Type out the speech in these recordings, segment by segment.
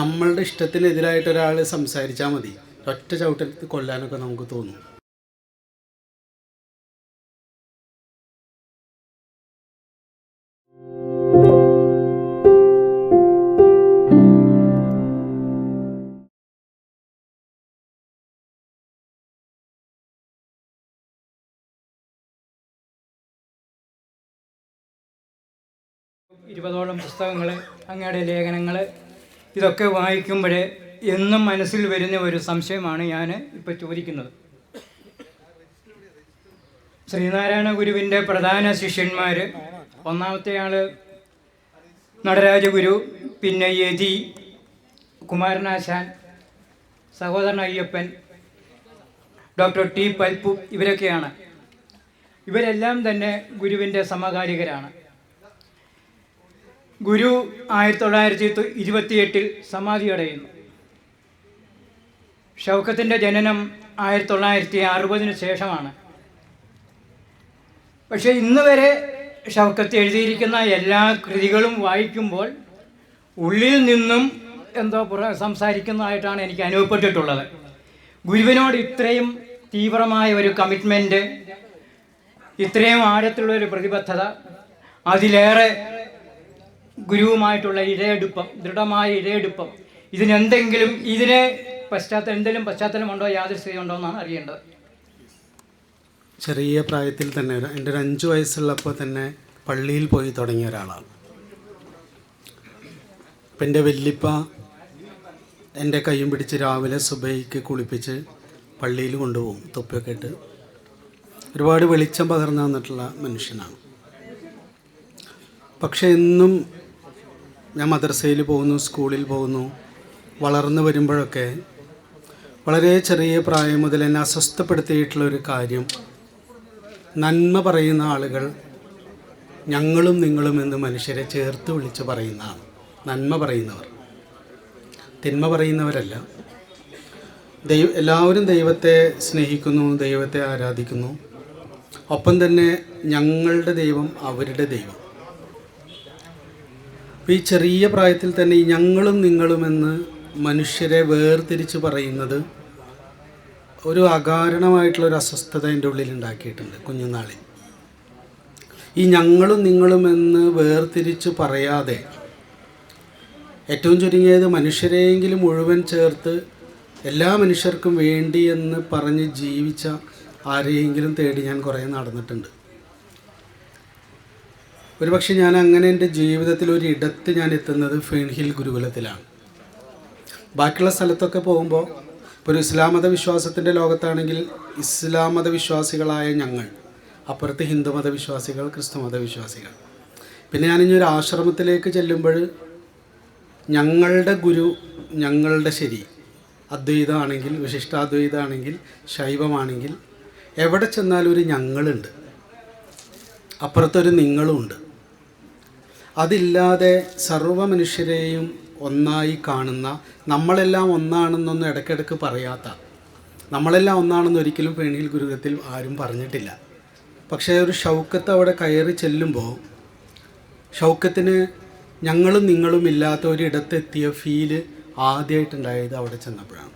നമ്മളുടെ ഇഷ്ടത്തിനെതിരായിട്ട് ഒരാൾ സംസാരിച്ചാൽ മതി, ഒറ്റ ചവിട്ടത്തിൽ കൊല്ലാനൊക്കെ നമുക്ക് തോന്നും. ഇരുപതോളം പുസ്തകങ്ങൾ, അങ്ങയുടെ ലേഖനങ്ങൾ, ഇതൊക്കെ വായിക്കുമ്പോൾ എന്നും മനസ്സിൽ വരുന്ന ഒരു സംശയമാണ് ഞാൻ ഇപ്പോൾ ചോദിക്കുന്നത്. ശ്രീനാരായണ ഗുരുവിൻ്റെ പ്രധാന ശിഷ്യന്മാർ, ഒന്നാമത്തെ ആൾ നടരാജഗുരു, പിന്നെ യതി, കുമാരനാശാൻ, സഹോദരൻ അയ്യപ്പൻ, ഡോക്ടർ ടി പൽപ്പു, ഇവരൊക്കെയാണ്. ഇവരെല്ലാം തന്നെ ഗുരുവിൻ്റെ സമകാലികരാണ്. ഗുരു 1928 സമാധി അടയുന്നു. ഷൗക്കത്തിൻ്റെ ജനനം 1960 ശേഷമാണ്. പക്ഷേ ഇന്ന് വരെ ഷൗക്കത്ത് എഴുതിയിരിക്കുന്ന എല്ലാ കൃതികളും വായിക്കുമ്പോൾ ഉള്ളിൽ നിന്നും എന്തോ സംസാരിക്കുന്നതായിട്ടാണ് എനിക്ക് അനുഭവപ്പെട്ടിട്ടുള്ളത്. ഗുരുവിനോട് ഇത്രയും തീവ്രമായ ഒരു കമ്മിറ്റ്മെൻറ്റ്, ഇത്രയും ആഴത്തിലുള്ളൊരു പ്രതിബദ്ധത, അതിലേറെ ഗുരുവുമായിട്ടുള്ള ഇഴയെടുപ്പം, ദൃഢമായ ഇഴയെടുപ്പം, ഇതിനെ എന്തെങ്കിലും പശ്ചാത്തലമുണ്ടോ, യാദൃശ്ചികതയുണ്ടോ എന്നാണ് അറിയേണ്ടത്. ചെറിയ പ്രായത്തിൽ തന്നെ, എൻ്റെ ഒരു 5 വയസ്സുള്ളപ്പോൾ തന്നെ പള്ളിയിൽ പോയി തുടങ്ങിയ ഒരാളാണ്. അപ്പം എൻ്റെ വല്യപ്പ എൻ്റെ കൈയും പിടിച്ച് രാവിലെ സുബഹിക്ക് കുളിപ്പിച്ച് പള്ളിയിൽ കൊണ്ടുപോകും, തൊപ്പിയൊക്കെ ഇട്ട്. ഒരുപാട് വെളിച്ചം പകർന്നു തന്നിട്ടുള്ള മനുഷ്യനാണ്. പക്ഷെ എന്നും ഞാൻ മദ്രസയിൽ പോകുന്നു, സ്കൂളിൽ പോകുന്നു, വളർന്നു വരുമ്പോഴൊക്കെ വളരെ ചെറിയ പ്രായം മുതൽ എന്നെ അസ്വസ്ഥപ്പെടുത്തിയിട്ടുള്ളൊരു കാര്യം, നന്മ പറയുന്ന ആളുകൾ ഞങ്ങളും നിങ്ങളും എന്ന് മനുഷ്യരെ ചേർത്ത് വിളിച്ച് പറയുന്നതാണ് നന്മ പറയുന്നവർ. തിന്മ പറയുന്നവരല്ല. എല്ലാവരും ദൈവത്തെ സ്നേഹിക്കുന്നു, ദൈവത്തെ ആരാധിക്കുന്നു. ഒപ്പം തന്നെ ഞങ്ങളുടെ ദൈവം അവരുടെ ദൈവം. അപ്പോൾ ഈ ചെറിയ പ്രായത്തിൽ തന്നെ ഈ ഞങ്ങളും നിങ്ങളുമെന്ന് മനുഷ്യരെ വേർതിരിച്ച് പറയുന്നത് ഒരു അകാരണമായിട്ടുള്ളൊരു അസ്വസ്ഥത എൻ്റെ ഉള്ളിൽ ഉണ്ടാക്കിയിട്ടുണ്ട് കുഞ്ഞുനാളിൽ. ഈ ഞങ്ങളും നിങ്ങളുമെന്ന് വേർതിരിച്ച് പറയാതെ ഏറ്റവും ചുരുങ്ങിയത് മനുഷ്യരെയെങ്കിലും മുഴുവൻ ചേർത്ത് എല്ലാ മനുഷ്യർക്കും വേണ്ടി എന്ന് പറഞ്ഞ് ജീവിച്ച ആരെയെങ്കിലും തേടി ഞാൻ കുറേ നടന്നിട്ടുണ്ട്. ഒരുപക്ഷെ ഞാൻ അങ്ങനെ എൻ്റെ ജീവിതത്തിൽ ഒരിടത്ത് ഞാൻ എത്തുന്നത് ഫേൺഹിൽ ഗുരുകുലത്തിലാണ്. ബാക്കിയുള്ള സ്ഥലത്തൊക്കെ പോകുമ്പോൾ, ഇപ്പോൾ ഒരു ഇസ്ലാം മതവിശ്വാസത്തിൻ്റെ ലോകത്താണെങ്കിൽ ഇസ്ലാം മതവിശ്വാസികളായ ഞങ്ങൾ, അപ്പുറത്ത് ഹിന്ദു മതവിശ്വാസികൾ, ക്രിസ്തു മതവിശ്വാസികൾ. പിന്നെ ഞാനിനി ഒരു ആശ്രമത്തിലേക്ക് ചെല്ലുമ്പോൾ ഞങ്ങളുടെ ഗുരു, ഞങ്ങളുടെ ശരി, അദ്വൈതമാണെങ്കിൽ, വിശിഷ്ടാദ്വൈതമാണെങ്കിൽ, ശൈവമാണെങ്കിൽ, എവിടെ ചെന്നാലും ഒരു ഞങ്ങളുണ്ട്, അപ്പുറത്തൊരു നിങ്ങളുമുണ്ട്. അതില്ലാതെ സർവ്വ മനുഷ്യരെയും ഒന്നായി കാണുന്ന, നമ്മളെല്ലാം ഒന്നാണെന്നൊന്നും ഇടയ്ക്കിടയ്ക്ക് പറയാത്ത, നമ്മളെല്ലാം ഒന്നാണെന്ന് ഒരിക്കലും ഫേൺഹിൽ ഗുരുകുലത്തിൽ ആരും പറഞ്ഞിട്ടില്ല. പക്ഷേ ഒരു ഷൗക്കത്ത് അവിടെ കയറി ചെല്ലുമ്പോൾ ഷൗക്കത്തിന് ഞങ്ങളും നിങ്ങളും ഇല്ലാത്ത ഒരിടത്തെത്തിയ ഫീല് ആദ്യമായിട്ടുണ്ടായത് അവിടെ ചെന്നപ്പോഴാണ്.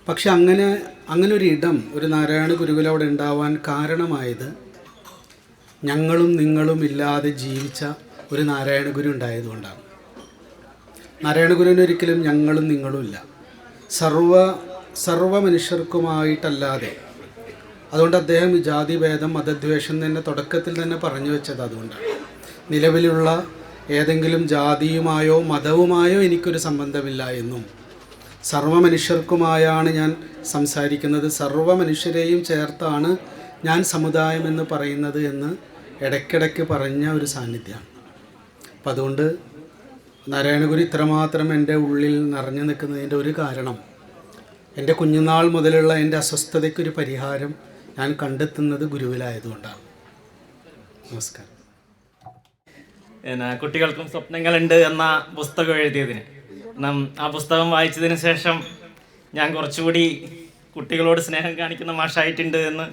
പക്ഷെ അങ്ങനെ ഒരു ഇടം, ഒരു നാരായണ ഗുരുകുലം അവിടെ ഉണ്ടാവാൻ കാരണമായത് ഞങ്ങളും നിങ്ങളും ഇല്ലാതെ ജീവിച്ച ഒരു നാരായണ ഗുരു ഉണ്ടായതുകൊണ്ടാണ്. നാരായണ ഗുരുവിന് ഒരിക്കലും ഞങ്ങളും നിങ്ങളും ഇല്ല, സർവ മനുഷ്യർക്കുമായിട്ടല്ലാതെ. അതുകൊണ്ട് അദ്ദേഹം ജാതിഭേദം, മതദ്വേഷം തന്നെ തുടക്കത്തിൽ തന്നെ പറഞ്ഞു വെച്ചത് അതുകൊണ്ടാണ്. നിലവിലുള്ള ഏതെങ്കിലും ജാതിയുമായോ മതവുമായോ എനിക്കൊരു സംബന്ധമില്ല എന്നും, സർവ മനുഷ്യർക്കുമായാണ് ഞാൻ സംസാരിക്കുന്നത്, സർവ മനുഷ്യരെയും ചേർത്താണ് ഞാൻ സമുദായം എന്ന് പറയുന്നത് എന്ന് ഇടയ്ക്കിടയ്ക്ക് പറഞ്ഞ ഒരു സാന്നിധ്യമാണ്. അപ്പം അതുകൊണ്ട് നാരായണഗുരു ഇത്രമാത്രം എൻ്റെ ഉള്ളിൽ നിറഞ്ഞു നിൽക്കുന്നതിൻ്റെ ഒരു കാരണം, എൻ്റെ കുഞ്ഞുനാൾ മുതലുള്ള എൻ്റെ അസ്വസ്ഥതയ്ക്കൊരു പരിഹാരം ഞാൻ കണ്ടെത്തുന്നത് ഗുരുവിലായതുകൊണ്ടാണ്. നമസ്കാരം. കുട്ടികൾക്കും സ്വപ്നങ്ങളുണ്ട് എന്ന പുസ്തകം എഴുതിയതിന്, ആ പുസ്തകം വായിച്ചതിന് ശേഷം ഞാൻ കുറച്ചുകൂടി കുട്ടികളോട് സ്നേഹം കാണിക്കുന്ന മാഷായിട്ടുണ്ട് എന്ന്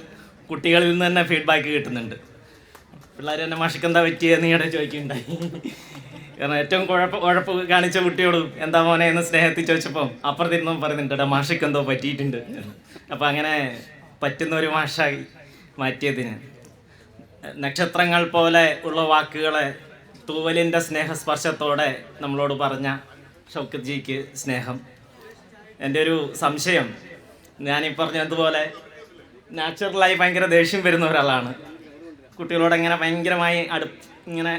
കുട്ടികളിൽ നിന്ന് തന്നെ ഫീഡ്ബാക്ക് കിട്ടുന്നുണ്ട്. പിള്ളേർ തന്നെ മാഷിക്ക് എന്താ പറ്റിയെന്ന് ഈയിടെ ചോദിക്കുകയുണ്ടായി. കാരണം ഏറ്റവും ഉഴപ്പ് കാണിച്ച കുട്ടിയോട് എന്താ മോനെ എന്ന് സ്നേഹത്തിൽ ചോദിച്ചപ്പം അപ്പുറത്തിരുന്നും പറയുന്നുണ്ട് മാഷയ്ക്ക് എന്തോ പറ്റിയിട്ടുണ്ട്. അപ്പം അങ്ങനെ പറ്റുന്ന ഒരു മാഷായി മാറ്റിയതിന് നക്ഷത്രങ്ങൾ പോലെ ഉള്ള വാക്കുകളെ തൂവലിൻ്റെ സ്നേഹസ്പർശത്തോടെ നമ്മളോട് പറഞ്ഞ ഷൗക്കത്ത് ജിക്ക് സ്നേഹം. എൻ്റെ ഒരു സംശയം, ഞാനീ പറഞ്ഞതുപോലെ നാച്ചുറലായി ഭയങ്കര ദേഷ്യം വരുന്ന ഒരാളാണ്. കുട്ടികളോട് അങ്ങനെ ഭയങ്കരമായി ഇങ്ങനെ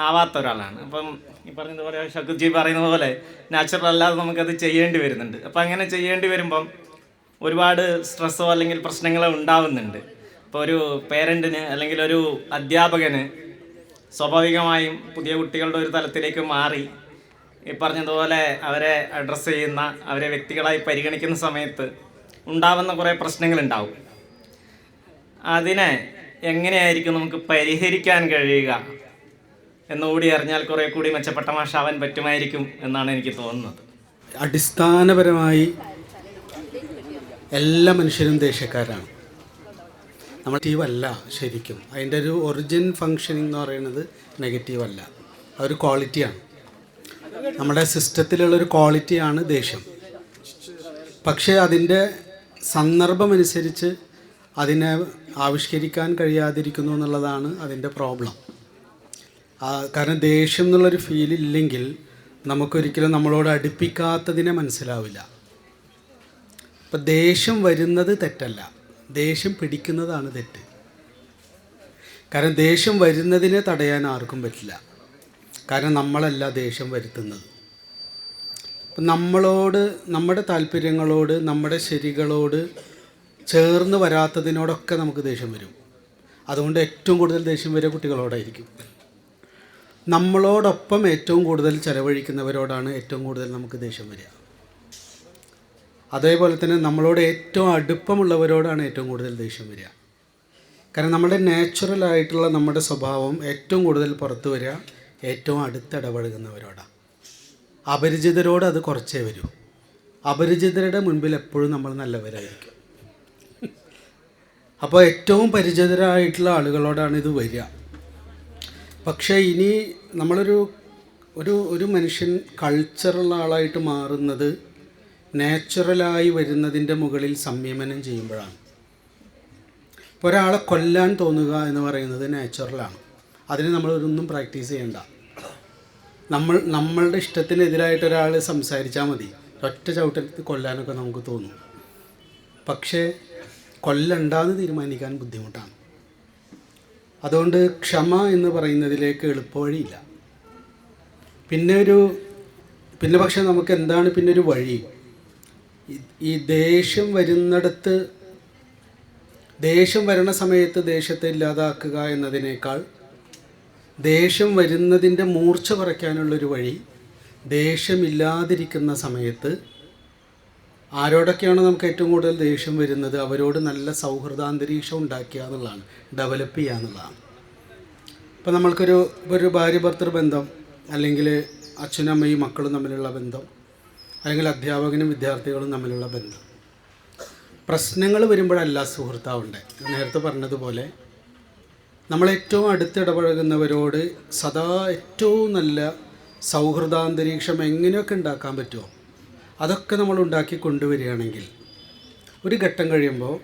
ആവാത്ത ഒരാളാണ്. അപ്പം ഈ പറഞ്ഞതുപോലെ ഷൗക്കത്ത് ജി പറയുന്നത് പോലെ നാച്ചുറൽ അല്ലാതെ നമുക്കത് ചെയ്യേണ്ടി വരുന്നുണ്ട്. അപ്പം അങ്ങനെ ചെയ്യേണ്ടി വരുമ്പം ഒരുപാട് സ്ട്രെസ്സോ അല്ലെങ്കിൽ പ്രശ്നങ്ങളോ ഉണ്ടാവുന്നുണ്ട്. ഇപ്പോൾ ഒരു പേരൻറ്റിന് അല്ലെങ്കിൽ ഒരു അധ്യാപകന് സ്വാഭാവികമായും പുതിയ കുട്ടികളുടെ ഒരു തലത്തിലേക്ക് മാറി ഈ പറഞ്ഞതുപോലെ അവരെ അഡ്രസ്സ് ചെയ്യുന്ന, അവരെ വ്യക്തികളായി പരിഗണിക്കുന്ന സമയത്ത് ഉണ്ടാവുന്ന കുറേ പ്രശ്നങ്ങളുണ്ടാവും. അതിനെ എങ്ങനെയായിരിക്കും നമുക്ക് പരിഹരിക്കാൻ കഴിയുക എന്നുകൂടി അറിഞ്ഞാൽ കുറേ കൂടി മെച്ചപ്പെട്ട മാഷാവാൻ പറ്റുമായിരിക്കും എന്നാണ് എനിക്ക് തോന്നുന്നത്. അടിസ്ഥാനപരമായി എല്ലാ മനുഷ്യരും ദേഷ്യക്കാരാണ്. നമ്മൾ നെഗറ്റീവല്ല ശരിക്കും. അതിൻ്റെ ഒരു ഒറിജിൻ ഫങ്ഷനിങ് എന്ന് പറയുന്നത് നെഗറ്റീവല്ല, അതൊരു ക്വാളിറ്റിയാണ്. നമ്മുടെ സിസ്റ്റത്തിലുള്ളൊരു ക്വാളിറ്റിയാണ് ദേഷ്യം. പക്ഷേ അതിൻ്റെ സന്ദർഭമനുസരിച്ച് അതിനെ ആവിഷ്കരിക്കാൻ കഴിയാതിരിക്കുന്നു എന്നുള്ളതാണ് അതിൻ്റെ പ്രോബ്ലം. കാരണം ദേഷ്യം എന്നുള്ളൊരു ഫീൽ ഇല്ലെങ്കിൽ നമുക്കൊരിക്കലും നമ്മളോട് അടുപ്പിക്കാത്തതിനെ മനസ്സിലാവില്ല. ഇപ്പം ദേഷ്യം വരുന്നത് തെറ്റല്ല, ദേഷ്യം പിടിക്കുന്നതാണ് തെറ്റ്. കാരണം ദേഷ്യം വരുന്നതിനെ തടയാൻ ആർക്കും പറ്റില്ല. കാരണം നമ്മളല്ല ദേഷ്യം വരുത്തുന്നത്. അപ്പം നമ്മളോട്, നമ്മുടെ താല്പര്യങ്ങളോട്, നമ്മുടെ ശരികളോട് ചേർന്ന് വരാത്തതിനോടൊക്കെ നമുക്ക് ദേഷ്യം വരും. അതുകൊണ്ട് ഏറ്റവും കൂടുതൽ ദേഷ്യം വരിക കുട്ടികളോടായിരിക്കും. നമ്മളോടൊപ്പം ഏറ്റവും കൂടുതൽ ചെലവഴിക്കുന്നവരോടാണ് ഏറ്റവും കൂടുതൽ നമുക്ക് ദേഷ്യം വരിക. അതേപോലെ തന്നെ നമ്മളോട് ഏറ്റവും അടുപ്പമുള്ളവരോടാണ് ഏറ്റവും കൂടുതൽ ദേഷ്യം വരിക. കാരണം നമ്മുടെ നാച്ചുറലായിട്ടുള്ള നമ്മുടെ സ്വഭാവം ഏറ്റവും കൂടുതൽ പുറത്തു വരിക ഏറ്റവും അടുത്തിടപഴകുന്നവരോടാണ്. അപരിചിതരോട് അത് കുറച്ചേ വരൂ. അപരിചിതരുടെ മുൻപിൽ എപ്പോഴും നമ്മൾ നല്ലവരായിരിക്കും. അപ്പോൾ ഏറ്റവും പരിചിതരായിട്ടുള്ള ആളുകളോടാണ് ഇത് വരിക. പക്ഷേ ഇനി നമ്മളൊരു മനുഷ്യൻ കൾച്ചറുള്ള ആളായിട്ട് മാറുന്നത് നാച്ചുറലായി വരുന്നതിൻ്റെ മുകളിൽ സംയമനം ചെയ്യുമ്പോഴാണ്. ഇപ്പോൾ ഒരാളെ കൊല്ലാൻ തോന്നുക എന്ന് പറയുന്നത് നാച്ചുറലാണ്. അതിന് നമ്മളൊന്നും പ്രാക്ടീസ് ചെയ്യണ്ട. നമ്മളുടെ ഇഷ്ടത്തിനെതിരായിട്ട് ഒരാൾ സംസാരിച്ചാൽ മതി, ഒറ്റ ചവിട്ടത്തിൽ കൊല്ലാനൊക്കെ നമുക്ക് തോന്നും. പക്ഷേ കൊല്ലണ്ടെന്ന് തീരുമാനിക്കാൻ ബുദ്ധിമുട്ടാണ്. അതുകൊണ്ട് ക്ഷമ എന്ന് പറയുന്നതിലേക്ക് എളുപ്പവഴിയില്ല. പിന്നെ പക്ഷേ നമുക്ക് എന്താണ് പിന്നെ ഒരു വഴി? ഈ ദേഷ്യം വരുന്നിടത്ത്, ദേഷ്യം വരുന്ന സമയത്ത് ദേഷ്യത്തെ ഇല്ലാതാക്കുക എന്നതിനേക്കാൾ ദേഷ്യം വരുന്നതിൻ്റെ മൂർച്ച കുറയ്ക്കാനുള്ളൊരു വഴി ദേഷ്യമില്ലാതിരിക്കുന്ന സമയത്ത് ആരോടൊക്കെയാണ് നമുക്ക് ഏറ്റവും കൂടുതൽ ദേഷ്യം വരുന്നത് അവരോട് നല്ല സൗഹൃദാന്തരീക്ഷം ഉണ്ടാക്കുക എന്നുള്ളതാണ്, ഡെവലപ്പ് ചെയ്യുക എന്നുള്ളതാണ്. ഇപ്പോൾ നമ്മൾക്കൊരു ഭാര്യ ഭർത്തൃ ബന്ധം, അല്ലെങ്കിൽ അച്ഛനും അമ്മയും മക്കളും തമ്മിലുള്ള ബന്ധം, അല്ലെങ്കിൽ അധ്യാപകനും വിദ്യാർത്ഥികളും തമ്മിലുള്ള ബന്ധം, പ്രശ്നങ്ങൾ വരുമ്പോഴല്ല സുഹൃത്താവുണ്ടേ. നേരത്തെ പറഞ്ഞതുപോലെ നമ്മളേറ്റവും അടുത്തിടപഴകുന്നവരോട് സദാ ഏറ്റവും നല്ല സൗഹൃദാന്തരീക്ഷം എങ്ങനെയൊക്കെ ഉണ്ടാക്കാൻ പറ്റുമോ അതൊക്കെ നമ്മൾ ഉണ്ടാക്കി കൊണ്ടുവരികയാണെങ്കിൽ ഒരു ഘട്ടം കഴിയുമ്പോൾ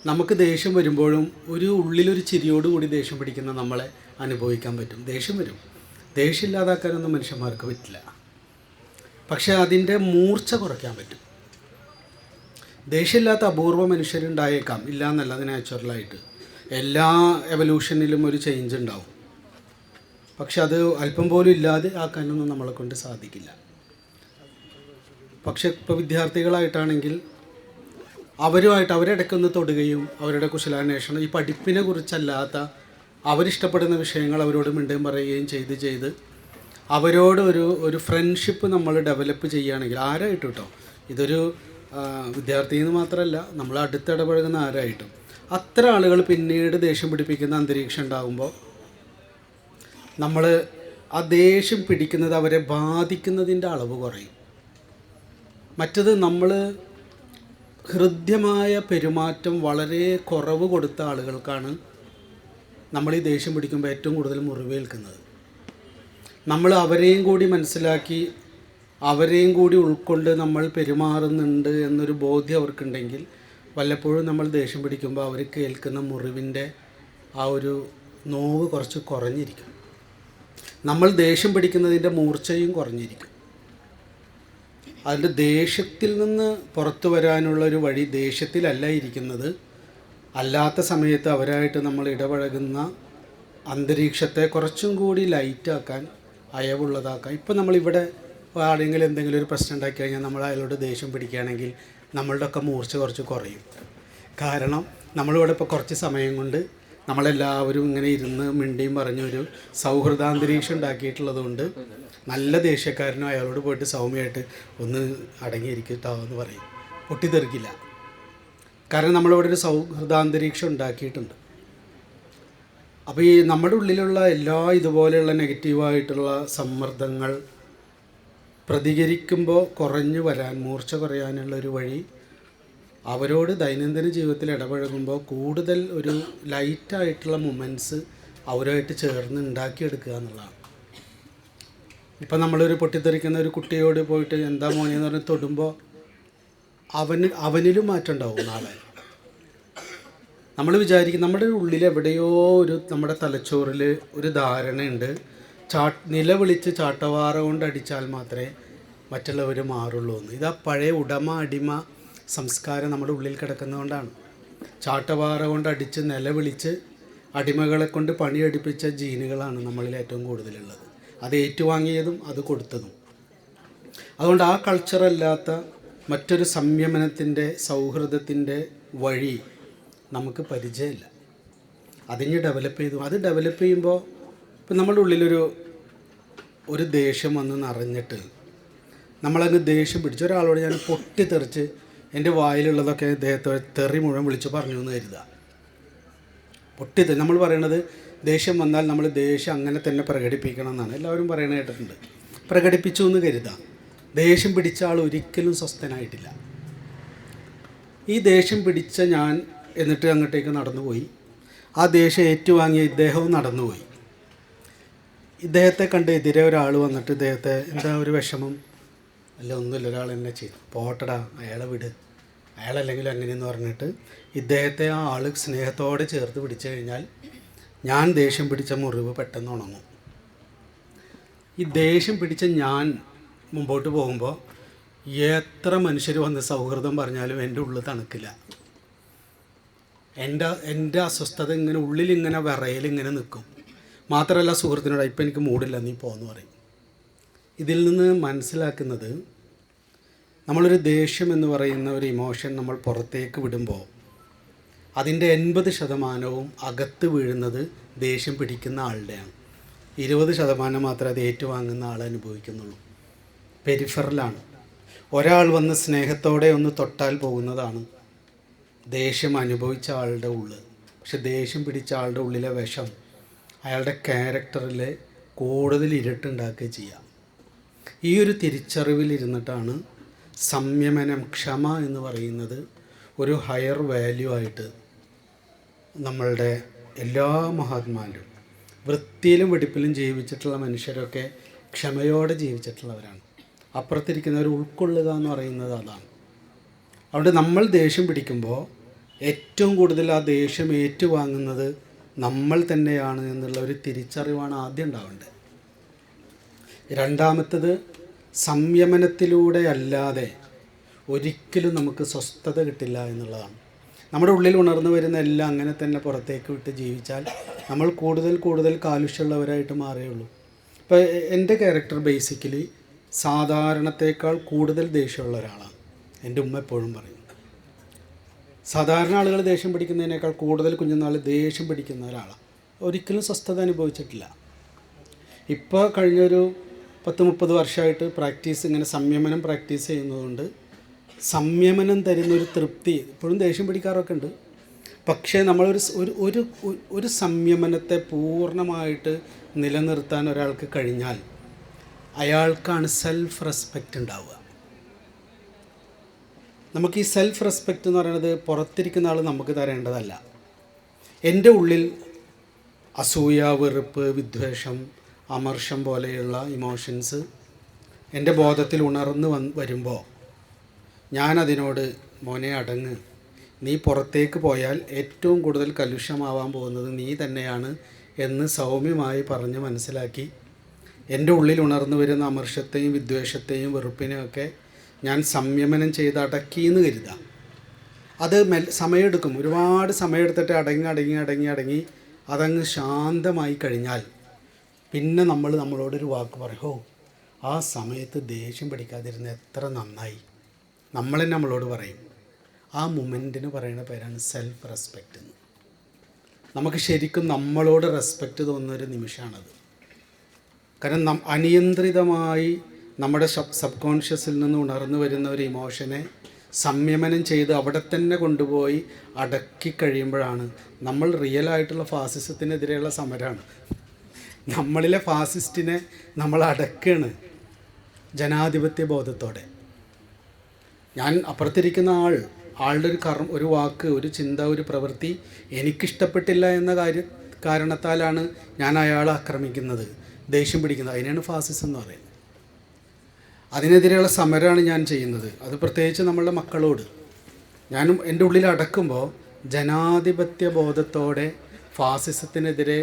നമുക്ക് ദേഷ്യം വരുമ്പോഴും ഉള്ളിലൊരു ചിരിയോടുകൂടി ദേഷ്യം പിടിക്കുന്ന നമ്മളെ അനുഭവിക്കാൻ പറ്റും. ദേഷ്യം വരും, ദേഷ്യം ഇല്ലാതാക്കാനൊന്നും മനുഷ്യന്മാർക്ക് പറ്റില്ല. പക്ഷേ അതിൻ്റെ മൂർച്ച കുറയ്ക്കാൻ പറ്റും. ദേഷ്യമില്ലാത്ത അപൂർവ മനുഷ്യരുണ്ടായേക്കാം, ഇല്ല എന്നല്ല, അത് നാച്ചുറലായിട്ട് എല്ലാ എവല്യൂഷനിലും ഒരു ചേഞ്ച് ഉണ്ടാവും. പക്ഷെ അത് അല്പം പോലും ഇല്ലാതെ ആക്കാനൊന്നും നമ്മളെ കൊണ്ട് സാധിക്കില്ല. പക്ഷെ ഇപ്പോൾ വിദ്യാർത്ഥികളായിട്ടാണെങ്കിൽ അവരിടയ്ക്കൊന്ന് തൊടുകയും അവരുടെ കുശലാന്വേഷണം ഈ പഠിപ്പിനെ കുറിച്ചല്ലാത്ത അവരിഷ്ടപ്പെടുന്ന വിഷയങ്ങൾ അവരോട് മിണ്ടുകയും പറയുകയും ചെയ്ത് അവരോട് ഒരു ഫ്രണ്ട്ഷിപ്പ് നമ്മൾ ഡെവലപ്പ് ചെയ്യുകയാണെങ്കിൽ, ആരായിട്ടും കേട്ടോ, ഇതൊരു വിദ്യാർത്ഥിയെന്ന് മാത്രമല്ല, നമ്മൾ അടുത്തിടപഴകുന്ന ആരായിട്ടും, അത്ര ആളുകൾ പിന്നീട് ദേഷ്യം പിടിപ്പിക്കുന്ന അന്തരീക്ഷം ഉണ്ടാകുമ്പോൾ നമ്മൾ ആ ദേഷ്യം പിടിക്കുന്നത് അവരെ ബാധിക്കുന്നതിൻ്റെ അളവ് കുറയും. മറ്റത് നമ്മൾ ഹൃദ്യമായ പെരുമാറ്റം വളരെ കുറവ് കൊടുത്ത ആളുകൾക്കാണ് നമ്മൾ ഈ ദേഷ്യം പിടിക്കുമ്പോൾ ഏറ്റവും കൂടുതൽ മുറിവേൽക്കുന്നത്. നമ്മൾ അവരെയും കൂടി മനസ്സിലാക്കി അവരെയും കൂടി ഉൾക്കൊണ്ട് നമ്മൾ പെരുമാറുന്നുണ്ട് എന്നൊരു ബോധ്യം അവർക്കുണ്ടെങ്കിൽ വല്ലപ്പോഴും നമ്മൾ ദേഷ്യം പിടിക്കുമ്പോൾ അവർ കേൾക്കുന്ന മുറിവിൻ്റെ ആ ഒരു നോവ് കുറച്ച് കുറഞ്ഞിരിക്കും. നമ്മൾ ദേഷ്യം പിടിക്കുന്നതിൻ്റെ മൂർച്ചയും കുറഞ്ഞിരിക്കും. അതിൻ്റെ ദേഷ്യത്തിൽ നിന്ന് പുറത്തു വരാനുള്ളൊരു വഴി ദേഷ്യത്തിലല്ല ഇരിക്കുന്നത്, അല്ലാത്ത സമയത്ത് അവരായിട്ട് നമ്മൾ ഇടപഴകുന്ന അന്തരീക്ഷത്തെ കുറച്ചും കൂടി ലൈറ്റാക്കാൻ, അയവുള്ളതാക്കാൻ. ഇപ്പം നമ്മളിവിടെ ആരെങ്കിലും എന്തെങ്കിലും ഒരു പ്രശ്നം ഉണ്ടാക്കി കഴിഞ്ഞാൽ നമ്മൾ അയാളോട് ദേഷ്യം പിടിക്കുകയാണെങ്കിൽ നമ്മളുടെ ഒക്കെ മൂർച്ച കുറച്ച് കുറയും. കാരണം നമ്മളിവിടെ ഇപ്പോൾ കുറച്ച് സമയം കൊണ്ട് നമ്മളെല്ലാവരും ഇങ്ങനെ ഇരുന്ന് മിണ്ടിയും പറഞ്ഞൊരു സൗഹൃദാന്തരീക്ഷം ഉണ്ടാക്കിയിട്ടുള്ളത് കൊണ്ട് നല്ല ദേഷ്യക്കാരനും അയാളോട് പോയിട്ട് സൗമ്യമായിട്ട് ഒന്ന് അടങ്ങിയിരിക്കട്ടോ എന്ന് പറയും, പൊട്ടിത്തെറിക്കില്ല. കാരണം നമ്മളിവിടെ ഒരു സൗഹൃദാന്തരീക്ഷം ഉണ്ടാക്കിയിട്ടുണ്ട്. അപ്പോൾ ഈ നമ്മുടെ ഉള്ളിലുള്ള എല്ലാ ഇതുപോലെയുള്ള നെഗറ്റീവായിട്ടുള്ള സമ്മർദ്ദങ്ങൾ പ്രതികരിക്കുമ്പോൾ കുറഞ്ഞു വരാൻ, മൂർച്ച കുറയാനുള്ളൊരു വഴി അവരോട് ദൈനംദിന ജീവിതത്തിൽ ഇടപഴകുമ്പോൾ കൂടുതൽ ഒരു ലൈറ്റായിട്ടുള്ള മൊമെൻറ്റ്സ് അവരുമായിട്ട് ചേർന്ന് ഉണ്ടാക്കിയെടുക്കുക എന്നുള്ളതാണ്. ഇപ്പം നമ്മളൊരു പൊട്ടിത്തെറിക്കുന്ന ഒരു കുട്ടിയോട് പോയിട്ട് എന്താ മോനെ എന്ന് പറഞ്ഞ് തൊടുമ്പോൾ അവനിലും മാറ്റം ഉണ്ടാവും. നാളെ നമ്മൾ വിചാരിക്കും നമ്മുടെ ഉള്ളിൽ എവിടെയോ ഒരു നമ്മുടെ തലച്ചോറിൽ ഒരു ധാരണയുണ്ട്, നിലവിളിച്ച് ചാട്ടവാറ കൊണ്ട് അടിച്ചാൽ മാത്രമേ മറ്റുള്ളവർ മാറുള്ളൂ എന്ന്. ഇതാ പഴയ ഉടമ അടിമ സംസ്കാരം നമ്മുടെ ഉള്ളിൽ കിടക്കുന്നതുകൊണ്ടാണ്. ചാട്ടവാറ കൊണ്ട് അടിച്ച് നിലവിളിച്ച് അടിമകളെ കൊണ്ട് പണിയെടുപ്പിച്ച ജീനുകളാണ് നമ്മളിൽ ഏറ്റവും കൂടുതലുള്ളത്. അത് ഏറ്റുവാങ്ങിയതും അത് കൊടുത്തതും. അതുകൊണ്ട് ആ കൾച്ചറല്ലാത്ത മറ്റൊരു സംയമനത്തിൻ്റെ, സൗഹൃദത്തിൻ്റെ വഴി നമുക്ക് പരിചയമില്ല. അതിന് ഡെവലപ്പ് ചെയ്തു. അത് ഡെവലപ്പ് ചെയ്യുമ്പോൾ ഇപ്പം നമ്മുടെ ഉള്ളിലൊരു ദേഷ്യം വന്ന് നിറഞ്ഞിട്ട് നമ്മളങ്ങ് ദേഷ്യം പിടിച്ച് ഒരാളോട് ഞാൻ പൊട്ടിത്തെറിച്ച് എൻ്റെ വായിലുള്ളതൊക്കെ ദേഹത്തെ തെറി മുഴുവൻ വിളിച്ച് പറഞ്ഞു എന്ന് കരുതുക. നമ്മൾ പറയണത് ദേഷ്യം വന്നാൽ നമ്മൾ ദേഷ്യം അങ്ങനെ തന്നെ പ്രകടിപ്പിക്കണം എന്നാണ് എല്ലാവരും പറയണ കേട്ടിട്ടുണ്ട്. പ്രകടിപ്പിച്ചു എന്ന് കരുതാം. ദേഷ്യം പിടിച്ച ആൾ ഒരിക്കലും സ്വസ്ഥനായിട്ടില്ല. ഈ ദേഷ്യം പിടിച്ച ഞാൻ എന്നിട്ട് അങ്ങോട്ടേക്ക് നടന്നുപോയി. ആ ദേഷ്യം ഏറ്റുവാങ്ങിയ ഇദ്ദേഹവും നടന്നുപോയി. ഇദ്ദേഹത്തെ കണ്ട് എതിരെ ഒരാൾ വന്നിട്ട് ഇദ്ദേഹത്തെ എന്താ ഒരു വിഷമം, അല്ല ഒന്നുമില്ല ഒരാൾ എന്നെ ചെയ്തു, പോട്ടടാ അയാളെ വിട്, അയാളല്ലെങ്കിലും അങ്ങനെയെന്ന് പറഞ്ഞിട്ട് ഇദ്ദേഹത്തെ ആ ആൾ സ്നേഹത്തോടെ ചേർത്ത് പിടിച്ചു കഴിഞ്ഞാൽ ഞാൻ ദേഷ്യം പിടിച്ച മുറിവ് പെട്ടെന്ന് ഉണങ്ങും. ഈ ദേഷ്യം പിടിച്ച ഞാൻ മുമ്പോട്ട് പോകുമ്പോൾ എത്ര മനുഷ്യർ വന്ന് സൗഹൃദം പറഞ്ഞാലും എൻ്റെ ഉള്ളിൽ തണുക്കില്ല. എൻ്റെ അസ്വസ്ഥത ഇങ്ങനെ ഉള്ളിലിങ്ങനെ വിറയലിങ്ങനെ നിൽക്കും. മാത്രമല്ല സുഹൃത്തിനോട് ഇപ്പം എനിക്ക് മൂടില്ല നീ പോന്ന് പറയും. ഇതിൽ നിന്ന് മനസ്സിലാക്കുന്നത് നമ്മളൊരു ദേഷ്യം എന്ന് പറയുന്ന ഒരു ഇമോഷൻ നമ്മൾ പുറത്തേക്ക് വിടുമ്പോൾ അതിൻ്റെ 80% അകത്ത് വീഴുന്നത് ദേഷ്യം പിടിക്കുന്ന ആളുടെയാണ്. 20% മാത്രമേ അത് ഏറ്റുവാങ്ങുന്ന ആൾ അനുഭവിക്കുന്നുള്ളൂ. പെരിഫറലാണ്. ഒരാൾ വന്ന് സ്നേഹത്തോടെ ഒന്ന് തൊട്ടാൽ പോകുന്നതാണ് ദേഷ്യം അനുഭവിച്ച ആളുടെ ഉള്ളിൽ. പക്ഷെ ദേഷ്യം പിടിച്ച ആളുടെ ഉള്ളിലെ വിഷം അയാളുടെ ക്യാരക്ടറിൽ കൂടുതൽ ഇരുട്ടുണ്ടാക്കുകയും ചെയ്യാം. ഈ ഒരു തിരിച്ചറിവിലിരുന്നിട്ടാണ് സംയമനം, ക്ഷമ എന്ന് പറയുന്നത് ഒരു ഹയർ വാല്യൂ ആയിട്ട് നമ്മളുടെ എല്ലാ മഹാത്മാരും വൃത്തിയിലും വെടിപ്പിലും ജീവിച്ചിട്ടുള്ള മനുഷ്യരൊക്കെ ക്ഷമയോടെ ജീവിച്ചിട്ടുള്ളവരാണ്. അപ്പുറത്തിരിക്കുന്നവർ ഉൾക്കൊള്ളുക എന്ന് പറയുന്നത് അതാണ്. അതുകൊണ്ട് നമ്മൾ ദേഷ്യം പിടിക്കുമ്പോൾ ഏറ്റവും കൂടുതൽ ആ ദേഷ്യം ഏറ്റുവാങ്ങുന്നത് നമ്മൾ തന്നെയാണ് എന്നുള്ള ഒരു തിരിച്ചറിവാണ് ആദ്യം ഉണ്ടാവേണ്ടത്. രണ്ടാമത്തത് സംയമനത്തിലൂടെ അല്ലാതെ ഒരിക്കലും നമുക്ക് സ്വസ്ഥത കിട്ടില്ല എന്നുള്ളതാണ്. നമ്മുടെ ഉള്ളിൽ ഉണർന്നു വരുന്ന എല്ലാം അങ്ങനെ തന്നെ പുറത്തേക്ക് വിട്ട് ജീവിച്ചാൽ നമ്മൾ കൂടുതൽ കാലുഷ്യമുള്ളവരായിട്ട് മാറുകയുള്ളൂ. ഇപ്പോൾ എൻ്റെ ക്യാരക്ടർ ബേസിക്കലി സാധാരണത്തേക്കാൾ കൂടുതൽ ദേഷ്യമുള്ള ഒരാളാണ്. എൻ്റെ ഉമ്മ എപ്പോഴും പറയും സാധാരണ ആളുകൾ ദേഷ്യം പിടിക്കുന്നതിനേക്കാൾ കൂടുതൽ കുഞ്ഞുനാൾ ദേഷ്യം പിടിക്കുന്ന ഒരാളാണ്. ഒരിക്കലും സ്വസ്ഥത അനുഭവിച്ചിട്ടില്ല. ഇപ്പോൾ കഴിഞ്ഞൊരു 10-30 വർഷമായിട്ട് ഇങ്ങനെ സംയമനം പ്രാക്ടീസ് ചെയ്യുന്നതുകൊണ്ട് സംയമനം തരുന്നൊരു തൃപ്തി, ഇപ്പോഴും ദേഷ്യം പിടിക്കാറൊക്കെ ഉണ്ട്. പക്ഷേ നമ്മളൊരു സംയമനത്തെ പൂർണ്ണമായിട്ട് നിലനിർത്താൻ ഒരാൾക്ക് കഴിഞ്ഞാൽ അയാൾക്കാണ് സെൽഫ് റെസ്പെക്റ്റ് ഉണ്ടാവുക. നമുക്ക് ഈ സെൽഫ് റെസ്പെക്റ്റ് എന്ന് പറയുന്നത് പുറത്തിരിക്കുന്ന ആൾ നമുക്ക് തരേണ്ടതല്ല. എൻ്റെ ഉള്ളിൽ അസൂയ, വെറുപ്പ്, വിദ്വേഷം, അമർഷം പോലെയുള്ള ഇമോഷൻസ് എൻ്റെ ബോധത്തിൽ ഉണർന്നു വരുമ്പോൾ ഞാനതിനോട് മോനെ അടങ്ങ്, നീ പുറത്തേക്ക് പോയാൽ ഏറ്റവും കൂടുതൽ കലുഷമാവാൻ പോകുന്നത് നീ തന്നെയാണ് എന്ന് സൗമ്യമായി പറഞ്ഞ് മനസ്സിലാക്കി എൻ്റെ ഉള്ളിൽ ഉണർന്നു വരുന്ന അമർഷത്തെയും വിദ്വേഷത്തെയും വെറുപ്പിനെയൊക്കെ ഞാൻ സംയമനം ചെയ്ത് അടക്കിയെന്ന് കരുതാം. അത് സമയമെടുക്കും, ഒരുപാട് സമയമെടുത്തിട്ട് അടങ്ങി അതങ്ങ് ശാന്തമായി കഴിഞ്ഞാൽ പിന്നെ നമ്മളോടൊരു വാക്ക് പറയും, ആ സമയത്ത് ദേഷ്യം പിടിക്കാതിരുന്ന എത്ര നന്നായി. നമ്മളോട് പറയും. ആ മൊമെൻറ്റിന് പറയുന്ന പേരാണ് സെൽഫ് റെസ്പെക്റ്റ് എന്ന്. നമുക്ക് ശരിക്കും നമ്മളോട് റെസ്പെക്റ്റ് തോന്നുന്നൊരു നിമിഷമാണത്. കാരണം അനിയന്ത്രിതമായി നമ്മുടെ സബ് കോൺഷ്യസിൽ നിന്ന് ഉണർന്നു വരുന്ന ഒരു ഇമോഷനെ സംയമനം ചെയ്ത് അവിടെ തന്നെ കൊണ്ടുപോയി അടക്കി കഴിയുമ്പോഴാണ് നമ്മൾ റിയലായിട്ടുള്ള ഫാസിസത്തിനെതിരെയുള്ള സമരമാണ്. നമ്മളിലെ ഫാസിസ്റ്റിനെ നമ്മൾ അടക്കുകയാണ് ജനാധിപത്യ ബോധത്തോടെ. ഞാൻ അപ്പുറത്തിരിക്കുന്ന ആളുടെ ഒരു വാക്ക്, ഒരു ചിന്ത, ഒരു പ്രവൃത്തി എനിക്കിഷ്ടപ്പെട്ടില്ല എന്ന കാരണത്താലാണ് ഞാൻ അയാളെ ആക്രമിക്കുന്നത്, ദേഷ്യം പിടിക്കുന്നത്. അതിനാണ് ഫാസിസം എന്ന് പറയുന്നത്. അതിനെതിരെയുള്ള സമരമാണ് ഞാൻ ചെയ്യുന്നത്. അത് പ്രത്യേകിച്ച് നമ്മളുടെ മക്കളോട്. ഞാനും എൻ്റെ ഉള്ളിൽ അടക്കുമ്പോൾ ജനാധിപത്യ ബോധത്തോടെ ഫാസിസത്തിനെതിരെ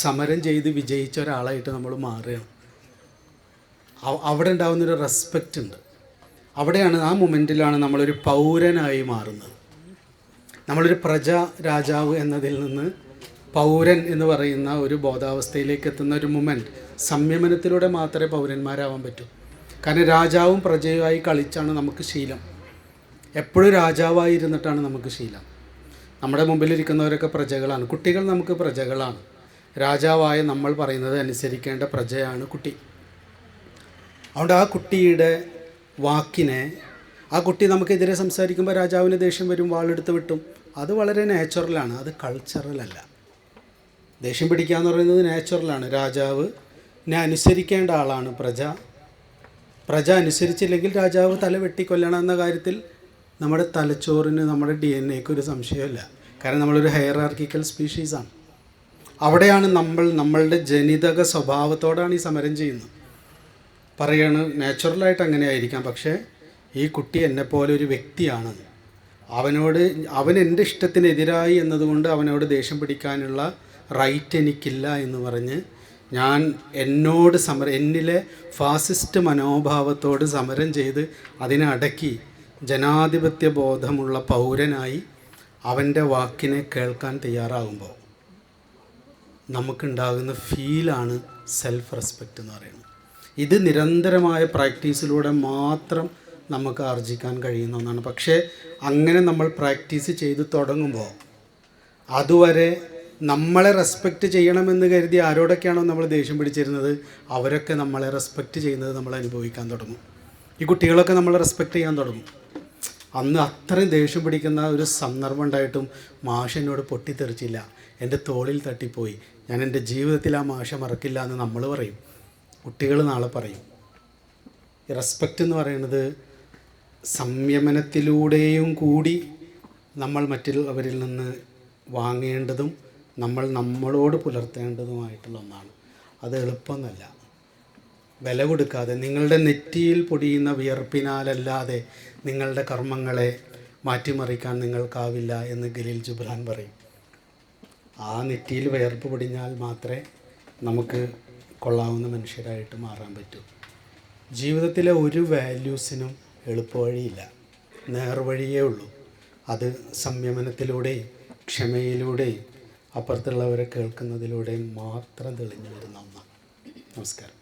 സമരം ചെയ്ത് വിജയിച്ച ഒരാളായിട്ട് നമ്മൾ മാറുകയാണ്. അവിടെ ഉണ്ടാകുന്നൊരു റെസ്പെക്റ്റ് ഉണ്ട്. അവിടെയാണ്, ആ മൊമെൻറ്റിലാണ് നമ്മളൊരു പൗരനായി മാറുന്നത്. നമ്മളൊരു രാജാവ് എന്നതിൽ നിന്ന് പൗരൻ എന്ന് പറയുന്ന ഒരു ബോധാവസ്ഥയിലേക്ക് എത്തുന്ന ഒരു മൊമെൻറ്റ് സംയമനത്തിലൂടെ മാത്രമേ പൗരന്മാരാവാൻ പറ്റൂ. കാരണം രാജാവും പ്രജയുമായി കളിച്ചാണ് നമുക്ക് ശീലം. എപ്പോഴും രാജാവായിരുന്നിട്ടാണ് നമുക്ക് ശീലം. നമ്മുടെ മുമ്പിലിരിക്കുന്നവരൊക്കെ പ്രജകളാണ്. കുട്ടികൾ നമുക്ക് പ്രജകളാണ്. രാജാവായ നമ്മൾ പറയുന്നത് അനുസരിക്കേണ്ട പ്രജയാണ് കുട്ടി. അതുകൊണ്ട് ആ കുട്ടിയുടെ വാക്കിനെ, ആ കുട്ടി നമുക്കെതിരെ സംസാരിക്കുമ്പോൾ രാജാവിന് ദേഷ്യം വരും, വാളെടുത്ത് വിട്ടും. അത് വളരെ നാച്ചുറലാണ്, അത് കൾച്ചറലല്ല. ദേഷ്യം പിടിക്കുക എന്ന് പറയുന്നത് നാച്ചുറലാണ്. രാജാവിനെ അനുസരിക്കേണ്ട ആളാണ് പ്രജ അനുസരിച്ചില്ലെങ്കിൽ രാജാവ് തല വെട്ടിക്കൊല്ലണം എന്ന കാര്യത്തിൽ നമ്മുടെ തലച്ചോറിന്, നമ്മുടെ DNA-ക്ക് ഒരു സംശയമില്ല. കാരണം നമ്മളൊരു ഹയറാർക്കിക്കൽ സ്പീഷീസാണ്. അവിടെയാണ് നമ്മളുടെ ജനിതക സ്വഭാവത്തോടാണ് ഈ സമരം ചെയ്യുന്നത്. പറയാണ് നാച്ചുറലായിട്ട് അങ്ങനെ ആയിരിക്കാം, പക്ഷേ ഈ കുട്ടി എന്നെപ്പോലെ ഒരു വ്യക്തിയാണ്, അവൻ എൻ്റെ ഇഷ്ടത്തിനെതിരായി എന്നതുകൊണ്ട് അവനോട് ദേഷ്യം പിടിക്കാനുള്ള റൈറ്റ് എനിക്കില്ല എന്ന് പറഞ്ഞ് ഞാൻ എന്നിലെ ഫാസിസ്റ്റ് മനോഭാവത്തോട് സമരം ചെയ്ത് അതിനെ അടക്കി ജനാധിപത്യ ബോധമുള്ള പൗരനായി അവൻ്റെ വാക്കിനെ കേൾക്കാൻ തയ്യാറാകുമ്പോൾ നമുക്കുണ്ടാകുന്ന ഫീലാണ് സെൽഫ് റെസ്പെക്റ്റ് എന്ന് പറയുന്നത്. ഇത് നിരന്തരമായ പ്രാക്ടീസിലൂടെ മാത്രം നമുക്ക് ആർജിക്കാൻ കഴിയുന്ന ഒന്നാണ്. പക്ഷേ അങ്ങനെ നമ്മൾ പ്രാക്ടീസ് ചെയ്ത് തുടങ്ങുമ്പോൾ അതുവരെ നമ്മളെ റെസ്പെക്റ്റ് ചെയ്യണമെന്ന് കരുതി ആരോടൊക്കെയാണോ നമ്മൾ ദേഷ്യം പിടിച്ചിരുന്നത് അവരൊക്കെ നമ്മളെ റെസ്പെക്റ്റ് ചെയ്യുന്നത് നമ്മൾ അനുഭവിക്കാൻ തുടങ്ങും. ഈ കുട്ടികളൊക്കെ നമ്മളെ റെസ്പെക്റ്റ് ചെയ്യാൻ തുടങ്ങും. അന്ന് അത്രയും ദേഷ്യം പിടിക്കുന്ന ഒരു സന്ദർഭം ഉണ്ടായിട്ടും മാഷ് എന്നോട് പൊട്ടിത്തെറിച്ചില്ല, എൻ്റെ തോളിൽ തട്ടിപ്പോയി, ഞാൻ എൻ്റെ ജീവിതത്തിൽ ആ മാഷ മറക്കില്ല എന്ന് നമ്മൾ പറയും. കുട്ടികൾ നാളെ പറയും. ഈ റെസ്പെക്റ്റ് എന്ന് പറയുന്നത് സംയമനത്തിലൂടെയും കൂടി നമ്മൾ മറ്റുള്ളവരിൽ നിന്ന് വാങ്ങേണ്ടതും നമ്മളോട് പുലർത്തേണ്ടതുമായിട്ടുള്ള ഒന്നാണ്. അത് എളുപ്പമൊന്നുമല്ല. വില കൊടുക്കാതെ, നിങ്ങളുടെ നെറ്റിയിൽ പൊടിയുന്ന വിയർപ്പിനാലല്ലാതെ നിങ്ങളുടെ കർമ്മങ്ങളെ മാറ്റിമറിക്കാൻ നിങ്ങൾക്കാവില്ല എന്ന് ഖലീൽ ജിബ്രാൻ പറയും. ആ നെറ്റിയിൽ വിയർപ്പ് പൊടിഞ്ഞാൽ മാത്രമേ നമുക്ക് കൊള്ളാവുന്ന മനുഷ്യരായിട്ട് മാറാൻ പറ്റൂ. ജീവിതത്തിലെ ഒരു വാല്യൂസിനും എളുപ്പവഴിയില്ല, നേർവഴിയേ ഉള്ളൂ. അത് സംയമനത്തിലൂടെയും ക്ഷമയിലൂടെയും അപ്പുറത്തുള്ളവരെ കേൾക്കുന്നതിലൂടെയും മാത്രം തെളിഞ്ഞു വരുന്ന ഒന്നാണ്. നമസ്കാരം.